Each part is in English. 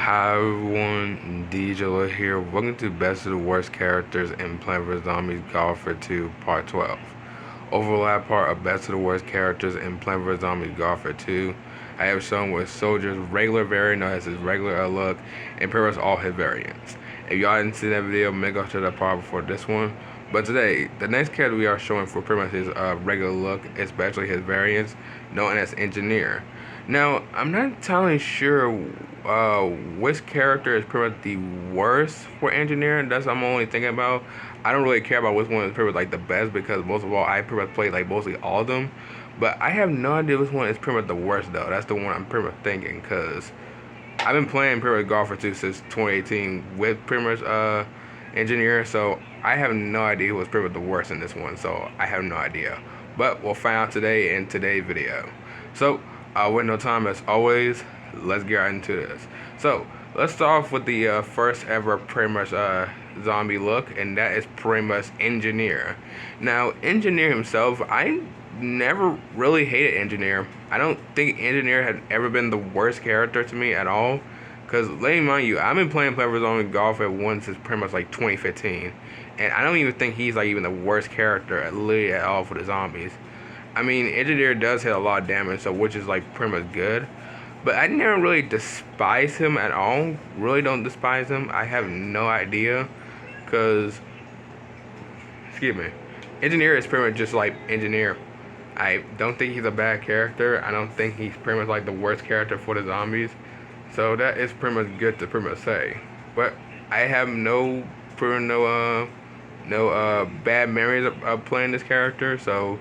Hi everyone, DJ here. Welcome to Best of the Worst Characters in Plants vs. Zombies Golfer 2 Part 12. Overlap part of Best of the Worst Characters in Plants vs. Zombies Golfer 2. I have shown with Soldier's regular variant, known as his regular look, and pretty much all his variants. If y'all didn't see that video, maybe go to that part before this one. But today, the next character we are showing for pretty much his regular look, especially his variants, known as Engineer. Now, I'm not entirely sure which character is pretty much the worst for Engineer. That's what I'm only thinking about. I don't really care about which one is pretty much like the best because most of all, I pretty much played like mostly all of them. But I have no idea which one is pretty much the worst though. That's the one I'm pretty much thinking because I've been playing pretty much Golfer 2 since 2018 with pretty much Engineer. So I have no idea who was pretty much the worst in this one. So I have no idea. But we'll find out today in today's video. So with no time as always, let's get right into this. So let's start off with the first ever pretty much zombie look, and that is pretty much Engineer. Now Engineer himself, I never really hated Engineer. I don't think Engineer had ever been the worst character to me at all. Because let me mind you, I've been playing Plants vs. Zombies Golf at one since pretty much like 2015, and I don't even think he's like even the worst character at all for the zombies. I mean, Engineer does hit a lot of damage, so which is like pretty much good. But I never really despise him at all. Really don't despise him. I have no idea, cause excuse me, Engineer is pretty much just like Engineer. I don't think he's a bad character. I don't think he's pretty much like the worst character for the zombies. So that is pretty much good to pretty much say. But I have no bad memories of playing this character. So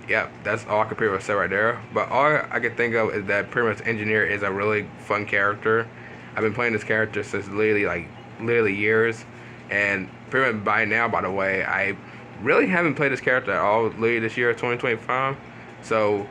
yeah, that's all I can pretty much say right there. But all I can think of is that pretty much Engineer is a really fun character. I've been playing this character since literally years, and pretty much by now, by the way, I really haven't played this character at all literally this year, 2025. So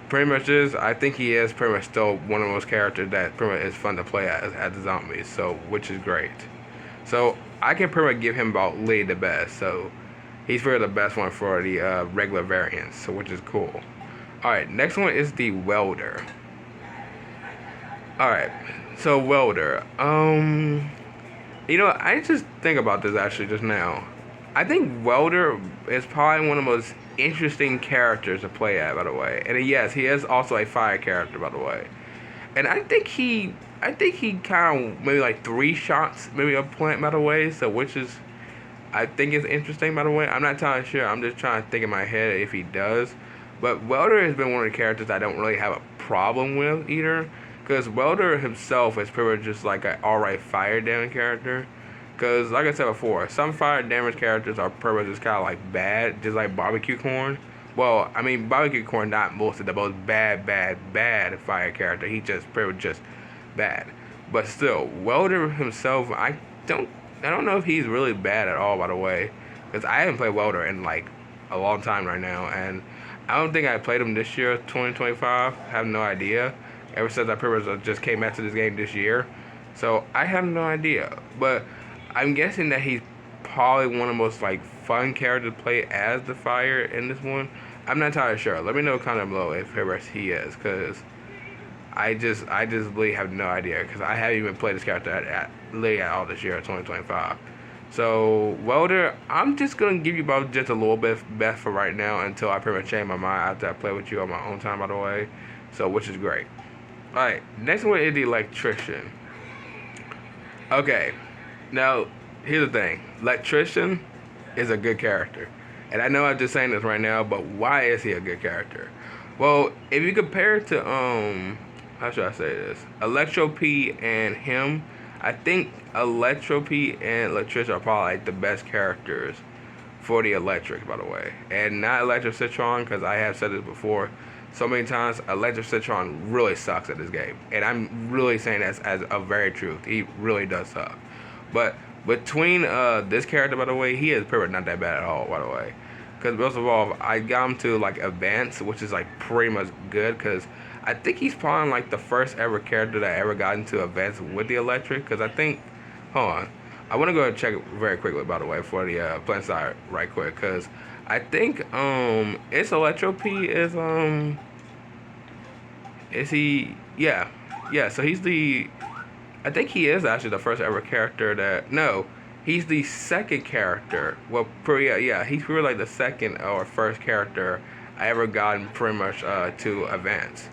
pretty much I think he is pretty much still one of those characters that pretty much is fun to play as the zombies. So which is great. So I can pretty much give him about literally the best. So he's really the best one for the regular variants, so which is cool. Alright, next one is the Welder. Alright, so Welder. I just think about this actually just now. I think Welder is probably one of the most interesting characters to play at, by the way. And yes, he is also a fire character, by the way. And I think he kind of maybe like 3 shots, maybe a plant, by the way. So which is, I think it's interesting, by the way. I'm not entirely sure. I'm just trying to think in my head if he does. But Welder has been one of the characters I don't really have a problem with either. Because Welder himself is pretty much just like an alright fire damage character. Because, like I said before, some fire damage characters are pretty much just kind of like bad, just like Barbecue Corn. Well, I mean, Barbecue Corn not most of the most bad fire character. He just pretty much just bad. But still, Welder himself, I don't know if he's really bad at all, by the way, because I haven't played Welder in like a long time right now, and I don't think I played him this year, 2025. I have no idea. Ever since I pretty much just came back to this game this year, so I have no idea. But I'm guessing that he's probably one of the most like fun characters to play as the fire in this one. I'm not entirely sure. Let me know comment below if he is, because I just really have no idea because I haven't even played this character at all this year, 2025. So Welder, I'm just gonna give you about just a little bit best for right now until I pretty much change my mind after I play with you on my own time, by the way. So which is great. All right, next one is the Electrician. Okay, now here's the thing: Electrician is a good character, and I know I'm just saying this right now, but why is he a good character? Well, if you compare it to how should I say this? Electro P and him, I think Electro P and Electrician are probably like the best characters for the Electric, by the way. And not Electric Citron, because I have said this before so many times, Electric Citron really sucks at this game. And I'm really saying that as a very truth. He really does suck. But between this character, by the way, he is pretty much not that bad at all, by the way. Because most of all, I got him to like Advance, which is like pretty much good, because I think he's probably like the first ever character that I ever got into Advance with the Electric. Because I think, hold on, I want to go and check it very quickly, by the way, for the plant side right quick, because I think it's Electro P is he, yeah, so he's the I think he is actually the first ever character that no, he's the second character. Well, yeah, he's really like the second or first character I ever gotten pretty much to advance.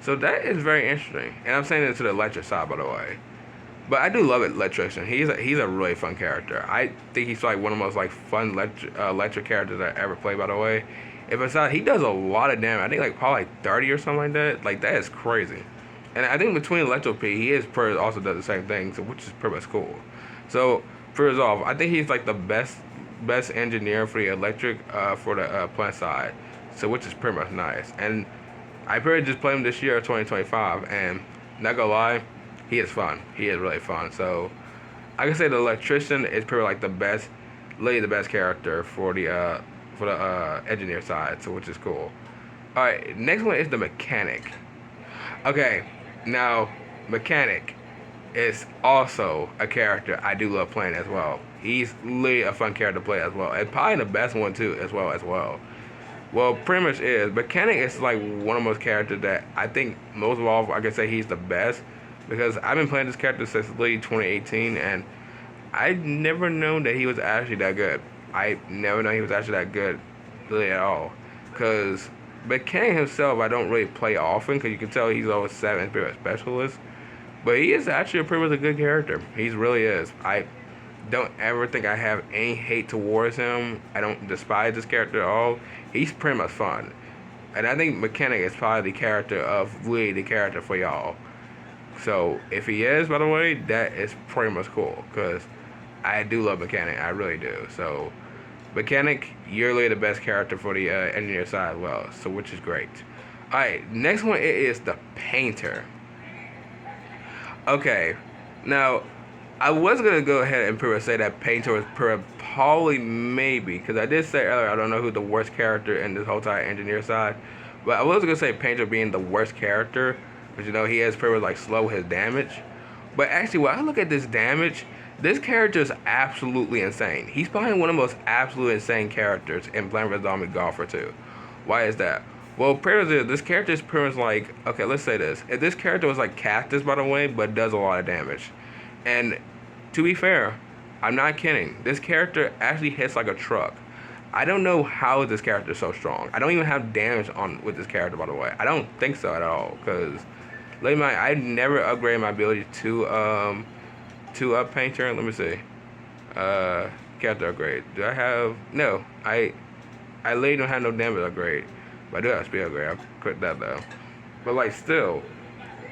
So that is very interesting, and I'm saying it to the electric side, by the way. But I do love it, Electrician. He's a really fun character. I think he's like one of the most like fun electric characters I ever played. By the way, if it's not, he does a lot of damage. I think like probably like 30 or something like that. Like that is crazy. And I think between Electro P, he is also does the same thing, so which is pretty much cool. So first off, I think he's like the best engineer for the electric for the plant side, so which is pretty much nice. And I pretty just played him this year, 2025, and not gonna lie, he is fun. He is really fun. So I can say the electrician is pretty like the best, literally the best character for the engineer side. So which is cool. All right, next one is the mechanic. Okay, now mechanic is also a character I do love playing as well. He's literally a fun character to play as well, and probably the best one too as well. Well, pretty much is. Mechanic is like one of those characters that I think most of all I can say he's the best because I've been playing this character since late 2018 and I never known that he was actually that good. I never known he was actually that good really at all. Because Mechanic himself I don't really play often because you can tell he's always 7 spirit specialist. But he is actually a pretty much a good character. He really is. I don't ever think I have any hate towards him. I don't despise this character at all. He's pretty much fun. And I think Mechanic is probably the character of really the character for y'all. So if he is, by the way, that is pretty much cool. Because I do love Mechanic. I really do. So Mechanic, you're really the best character for the engineer side as well. So which is great. Alright, next one it is the Painter. Okay, now I was gonna go ahead and pretty much say that Painter was probably maybe because I did say earlier I don't know who the worst character in this whole entire engineer side, but I was gonna say Painter being the worst character because you know he has pretty much like slow his damage. But actually, when I look at this damage, this character is absolutely insane. He's probably one of the most absolutely insane characters in Plants vs Zombies Golfer 2. Why is that? Well, pretty much this character is pretty much like, okay, let's say this. If this character was like Cactus, by the way, but does a lot of damage. And to be fair, I'm not kidding. This character actually hits like a truck. I don't know how this character is so strong. I don't even have damage on with this character, by the way. I don't think so at all, because I never upgraded my ability to up Painter. Let me see. Character upgrade. Do I have? No. I literally don't have no damage upgrade. But I do have speed upgrade. I'll quit that though. But like still,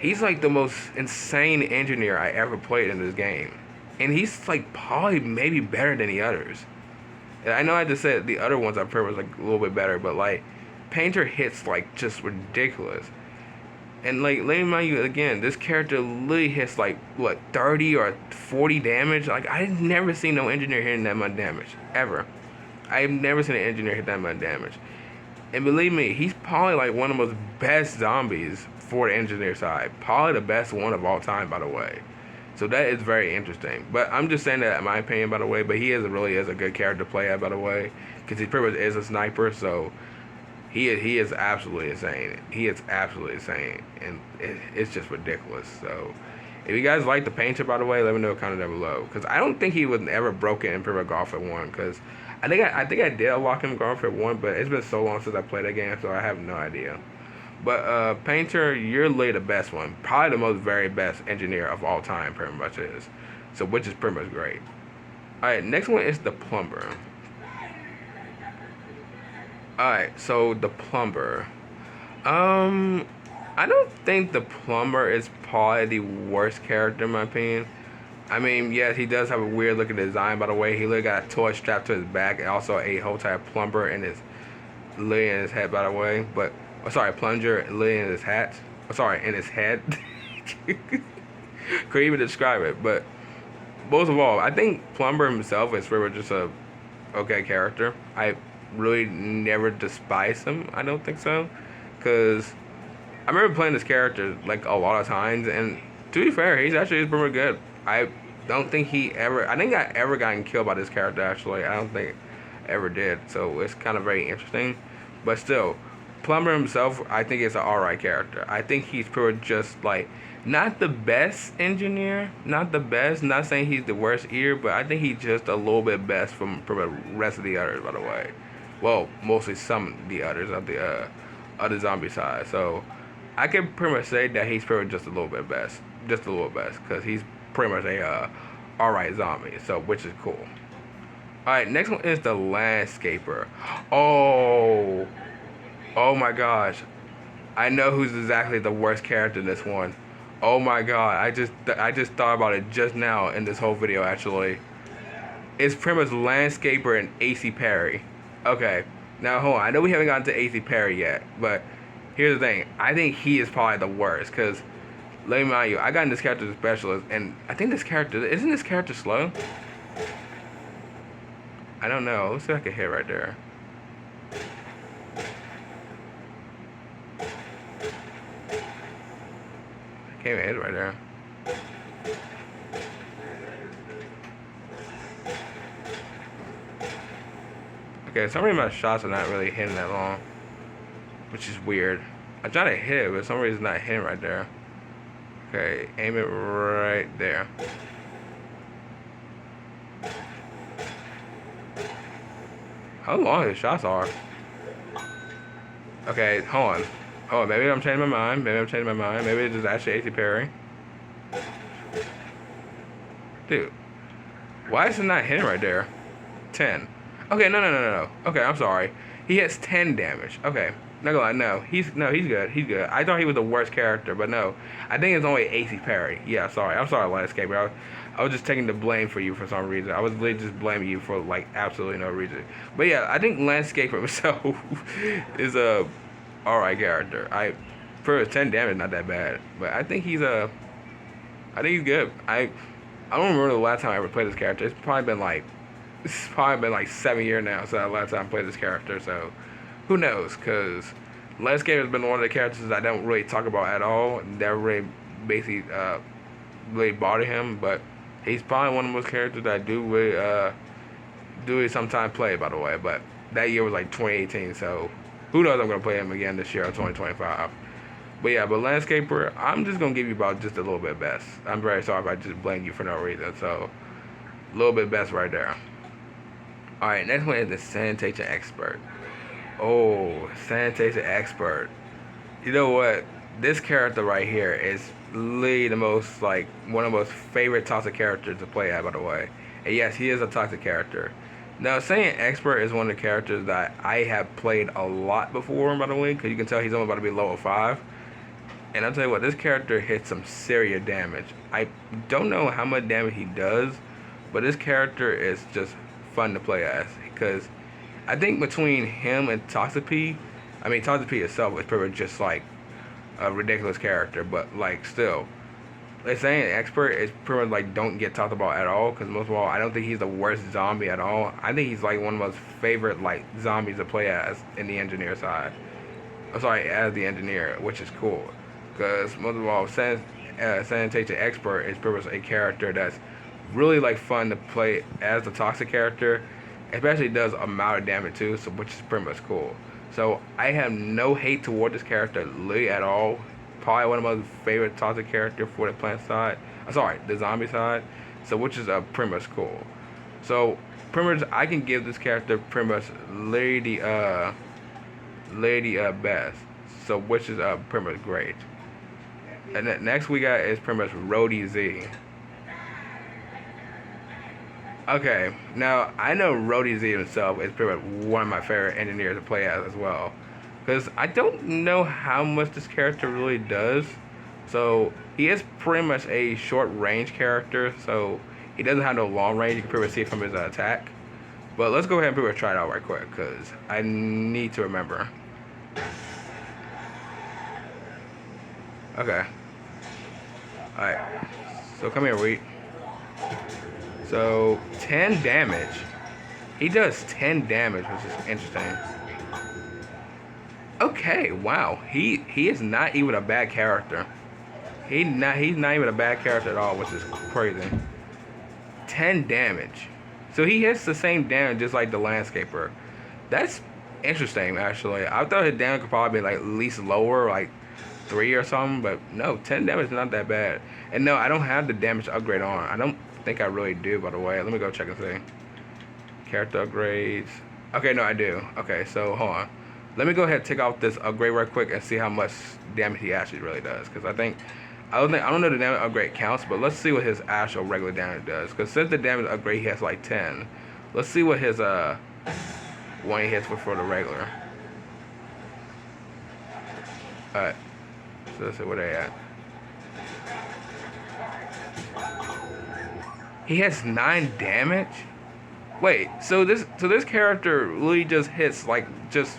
he's like the most insane engineer I ever played in this game. And he's like probably maybe better than the others. And I know I just said the other ones I prefer was like a little bit better, but like Painter hits like just ridiculous. And like let me remind you again, this character literally hits like what 30 or 40 damage. Like I've never seen no engineer hitting that much damage ever. I've never seen an engineer hit that much damage. And believe me, he's probably like one of the most best zombies for the engineer side. Probably the best one of all time, by the way. So that is very interesting. But I'm just saying that in my opinion, by the way. But he really is a good character to play at, by the way. Because he pretty much is a sniper. So he is absolutely insane. He is absolutely insane. And it's just ridiculous. So if you guys like the Painter, by the way, let me know comment down below. Because I don't think he was ever broken in Imperial Golf at 1. Because I think I did unlock him Golf at 1, but it's been so long since I played that game, so I have no idea. But Painter, you're literally the best one. Probably the most very best engineer of all time, pretty much is. So which is pretty much great. Alright, next one is the Plumber. Alright, so the Plumber. I don't think the Plumber is probably the worst character in my opinion. I mean, yes, he does have a weird looking design, by the way. He literally got a toy strapped to his back and also a whole type plumber in his head, by the way. But plunger literally in his hat. In his head. Couldn't even describe it. But most of all, I think Plumber himself is really just a okay character. I really never despised him. I don't think so, because I remember playing this character like a lot of times, and to be fair, he's actually pretty good. I don't think I think I ever gotten killed by this character, actually. I don't think I ever did. So it's kind of very interesting. But still, Plumber himself, I think is an alright character. I think he's pretty just like Not the best engineer, not the best. Not saying he's the worst ear, but I think he's just a little bit best from the rest of the others. By the way, well, mostly some of the others of the other zombie side. So I can pretty much say that he's pretty much just a little bit best, just a little best, because he's pretty much a alright zombie. So which is cool. All right, next one is the landscaper. Oh, oh my gosh, I know who's exactly the worst character in this one. Oh my god, I just thought about it just now in this whole video actually. It's pretty much Landscaper and AC Perry. Okay, now hold on, I know we haven't gotten to AC Perry yet, but here's the thing. I think he is probably the worst, because let me remind you, I got in this character as specialist, and I think isn't this character slow? I don't know, let's see if I can hit right there. Can't even hit it right there. Okay, some reason my shots are not really hitting that long, which is weird. I try to hit it, but for some reason it's not hitting right there. Okay, aim it right there. How long his shots are? Okay, hold on. Oh, maybe I'm changing my mind. Maybe it's just actually AC Perry. Dude, why is it not hitting right there? 10. Okay, no. Okay, I'm sorry. He hits 10 damage. Okay, not gonna lie, no. He's good. He's good. I thought he was the worst character, but no. I think it's only AC Perry. Yeah, sorry. I'm sorry, Landscaper. I was just taking the blame for you for some reason. I was really just blaming you for like absolutely no reason. But yeah, I think Landscaper himself is a alright character. For 10 damage, not that bad. But I think he's good. I don't remember the last time I ever played this character. It's probably been like 7 years now since the last time I played this character. So who knows? Because Landscaper has been one of the characters I don't really talk about at all. Never really basically really bother him. But he's probably one of those characters that I do really sometimes play. By the way, but that year was like 2018. So who knows? I'm gonna play him again this year or 2025. But yeah, but Landscaper, I'm just gonna give you about just a little bit best. I'm very sorry if I just blame you for no reason. So a little bit best right there. All right, next one is the Sanitation Expert. Oh, Sanitation Expert. You know what? This character right here is literally the most, like, one of the most favorite toxic characters to play at, by the way. And yes, he is a toxic character. Now, Sanitation Expert is one of the characters that I have played a lot before, by the way, because you can tell he's only about to be level 5. And I'll tell you what, this character hits some serious damage. I don't know how much damage he does, but this character is just fun to play as, because I think between him and Toxipede, I mean Toxipede itself is pretty much just like a ridiculous character, but like still, like saying Expert is pretty much like don't get talked about at all, because most of all I don't think he's the worst zombie at all. I think he's like one of my most favorite like zombies to play as in the engineer side. I'm sorry, as the engineer, which is cool, because most of all Sanitation Expert is pretty much a character that's really like fun to play as the toxic character, especially does a amount of damage too, so which is pretty much cool. So I have no hate toward this character literally at all. Probably one of my favorite toxic character for the plant side. I'm sorry, the zombie side. So which is pretty much cool. So pretty much I can give this character pretty much lady best. So which is pretty much great. And then next we got is pretty much Rhodey Z. Okay, now I know Rhodey Z himself is pretty much one of my favorite engineers to play as well. Because I don't know how much this character really does. So he is pretty much a short range character, so he doesn't have no long range. You can pretty much see it from his attack. But let's go ahead and pretty much try it out right quick, because I need to remember. Okay. Alright. So come here, Wheat. So 10 damage. He does 10 damage, which is interesting. Okay, wow. He is not even a bad character. He's not even a bad character at all, which is crazy. 10 damage. So he hits the same damage just like the Landscaper. That's interesting, actually. I thought his damage could probably be like at least lower, like 3 or something, but no, 10 damage is not that bad. And no, I don't have the damage upgrade on. I don't think I really do, by the way. Let me go check and see. Character upgrades. Okay, no, I do. Okay, so hold on. Let me go ahead and take off this upgrade real quick and see how much damage he actually really does. Because I don't know the damage upgrade counts, but let's see what his actual regular damage does. Because since the damage upgrade he has like 10, let's see what his one he hits before the regular. Alright, so let's see where they at. He has 9 damage. Wait, so this character literally just hits like just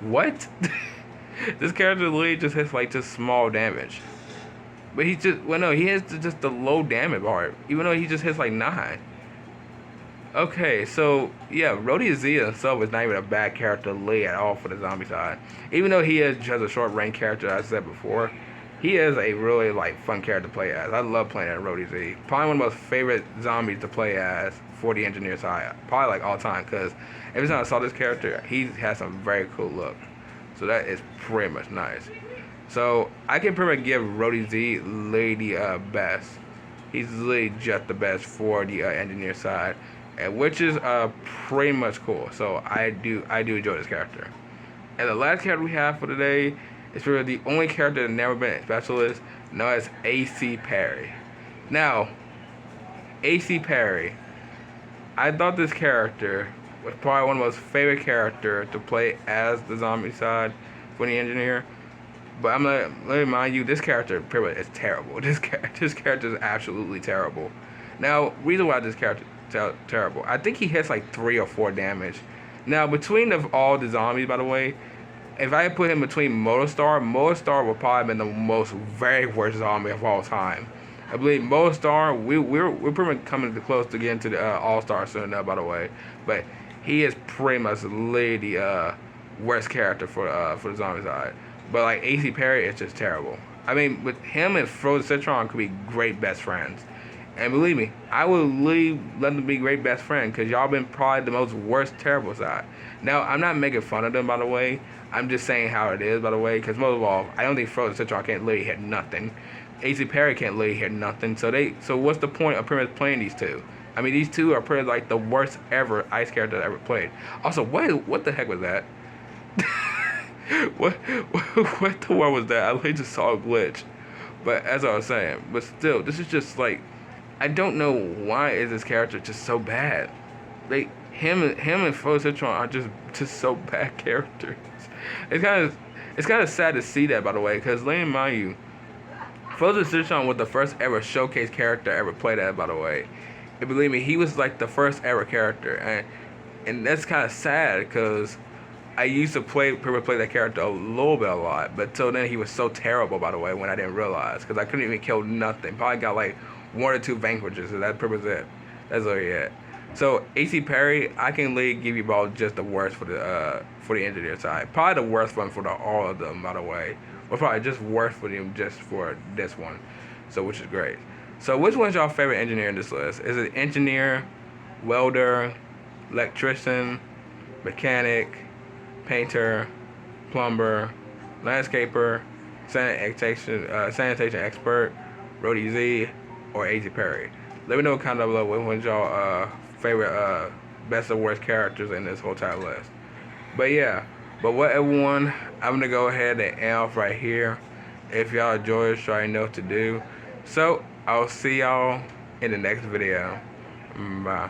what? This character literally just hits like just small damage. But he just, well no, he hits just the low damage part, even though he just hits like 9. Okay, so yeah, Rhodey Z himself is not even a bad character to lay at all for the zombie side. Even though he is just a short range character, as I said before, he is a really like fun character to play as. I love playing as Rhodey Z. Probably one of my most favorite zombies to play as for the engineer side. Probably like all time, because every time I saw this character, he has some very cool look. So that is pretty much nice. So I can pretty much give Rhodey Z literally best. He's literally just the best for the engineer side, and which is pretty much cool. So I do enjoy this character. And the last character we have for today is really the only character that's never been a specialist, known as AC Perry. Now, AC Perry, I thought this character was probably one of my most favorite characters to play as the zombie side for the engineer. But let me remind you, this character pretty much is terrible. This character is absolutely terrible. Now, reason why this character is terrible, I think he hits like 3 or 4 damage. Now, between all the zombies, by the way, if I put him between Motorstar would probably been the most very worst zombie of all time. I believe Motorstar, we're pretty much coming close to getting to the All-Star soon now, by the way. But he is pretty much literally the worst character for the zombie side. But like AC Perry is just terrible. I mean, with him and Frozen Citron could be great best friends. And believe me, I would literally let them be great best friends, because y'all been probably the most worst terrible side. Now, I'm not making fun of them, by the way. I'm just saying how it is, by the way. Because most of all, I don't think Frozen Citron can't literally hit nothing. AC Perry can't literally hit nothing. So what's the point of pretty much playing these two? I mean, these two are pretty like the worst ever ice character I ever played. Also, what the heck was that? what the world was that? I literally just saw a glitch. But as I was saying, but still, this is just like, I don't know why is this character just so bad. Like him and Frozen Citron are just so bad characters. It's kind of sad to see that, by the way, because let me remind you, Frozen Citron was the first ever showcase character I ever played at, by the way. And believe me, he was like the first ever character, and that's kind of sad, because I used to play that character a lot, but till then he was so terrible, by the way, when I didn't realize, because I couldn't even kill nothing. Probably got like 1 or 2 vanquishes, and that's pretty much it. That's literally it. So AC Perry, I can literally give you about just the worst for the engineer side. Probably the worst one for all of them, by the way. Or probably just worse for them just for this one. So which is great. So which one's your favorite engineer in this list? Is it engineer, welder, electrician, mechanic, painter, plumber, landscaper, sanitation expert, Rhodey Z, or AC Perry? Let me know kind of below which one's your favorite best or worst characters in this whole entire list. But yeah, what everyone, I'm gonna go ahead and end off right here. If y'all enjoy it, you already know what to do. So I'll see y'all in the next video. Bye.